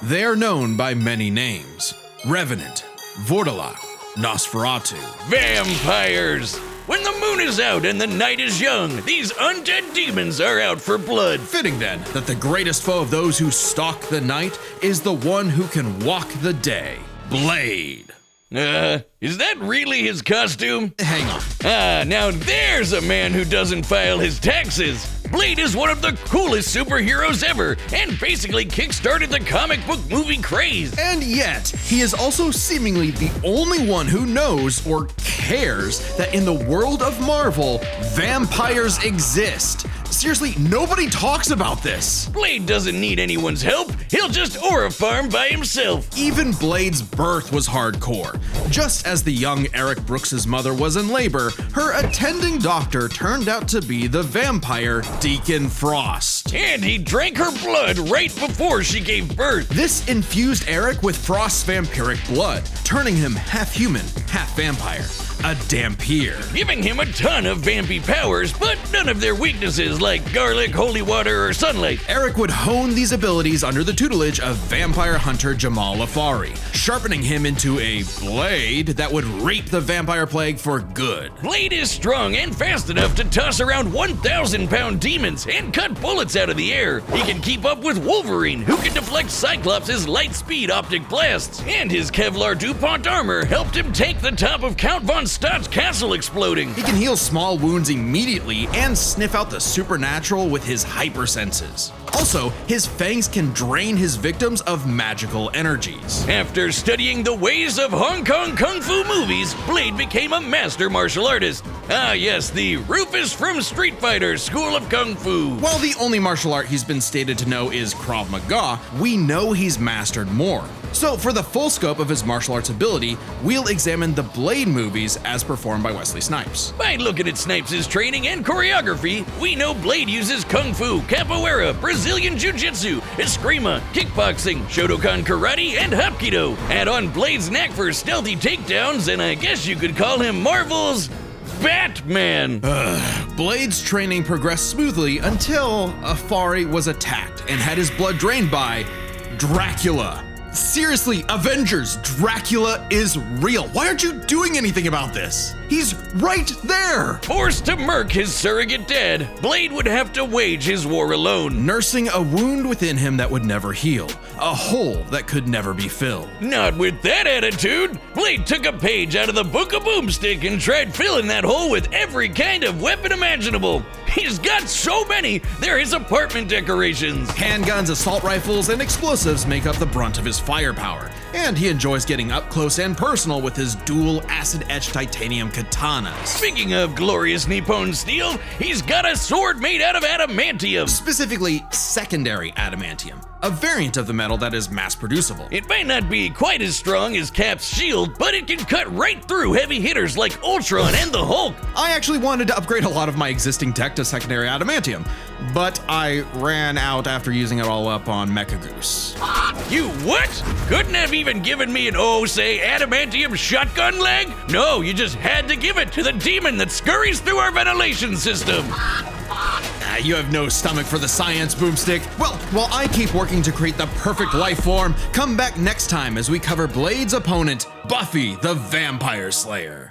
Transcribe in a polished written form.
They are known by many names: Revenant, Vordelok, Nosferatu. Vampires! When the moon is out and the night is young, these undead demons are out for blood. Fitting then that the greatest foe of those who stalk the night is the one who can walk the day, Blade. Is that really his costume? Hang on. Now there's a man who doesn't file his taxes. Blade is one of the coolest superheroes ever, and basically kickstarted the comic book movie craze. And yet, he is also seemingly the only one who knows or cares that in the world of Marvel, vampires exist. Seriously, nobody talks about this. Blade doesn't need anyone's help. He'll just aura farm by himself. Even Blade's birth was hardcore. Just as the young Eric Brooks' mother was in labor, her attending doctor turned out to be the vampire Deacon Frost. And he drank her blood right before she gave birth. This infused Eric with Frost's vampiric blood, turning him half human, half vampire. A Dampier. Giving him a ton of vampy powers, but none of their weaknesses like garlic, holy water, or sunlight. Eric would hone these abilities under the tutelage of vampire hunter Jamal Afari, sharpening him into a blade that would reap the vampire plague for good. Blade is strong and fast enough to toss around 1,000-pound demons and cut bullets out of the air. He can keep up with Wolverine, who can deflect Cyclops' light-speed optic blasts. And his Kevlar DuPont armor helped him take the top of Count Von Stott's castle exploding. He can heal small wounds immediately and sniff out the supernatural with his hypersenses. Also, his fangs can drain his victims of magical energies. After studying the ways of Hong Kong Kung Fu movies, Blade became a master martial artist. Ah yes, the Rufus from Street Fighter School of Kung Fu. While the only martial art he's been stated to know is Krav Maga, we know he's mastered more. So for the full scope of his martial arts ability, we'll examine the Blade movies as performed by Wesley Snipes. By looking at Snipes' training and choreography, we know Blade uses Kung Fu, Capoeira, Brazilian Jiu-Jitsu, Eskrima, Kickboxing, Shotokan Karate, and Hapkido. Add on Blade's knack for stealthy takedowns, and I guess you could call him Marvel's Batman. Blade's training progressed smoothly until Afari was attacked and had his blood drained by Dracula. Seriously, Avengers, Dracula is real. Why aren't you doing anything about this? He's right there! Forced to murk his surrogate dad, Blade would have to wage his war alone. Nursing a wound within him that would never heal. A hole that could never be filled. Not with that attitude. Blade took a page out of the Book of Boomstick and tried filling that hole with every kind of weapon imaginable. He's got so many, they're his apartment decorations. Handguns, assault rifles, and explosives make up the brunt of his firepower. And he enjoys getting up close and personal with his dual acid-etched titanium katanas. Speaking of glorious Nippon steel, he's got a sword made out of adamantium. Specifically, secondary adamantium, a variant of the metal that is mass-producible. It might not be quite as strong as Cap's shield, but it can cut right through heavy hitters like Ultron and the Hulk. I actually wanted to upgrade a lot of my existing tech to secondary adamantium, but I ran out after using it all up on Mecha Goose. You what? Couldn't have even given me an adamantium shotgun leg? No, you just had to give it to the demon that scurries through our ventilation system. You have no stomach for the science, Boomstick. Well, while I keep working to create the perfect life form, come back next time as we cover Blade's opponent, Buffy the Vampire Slayer.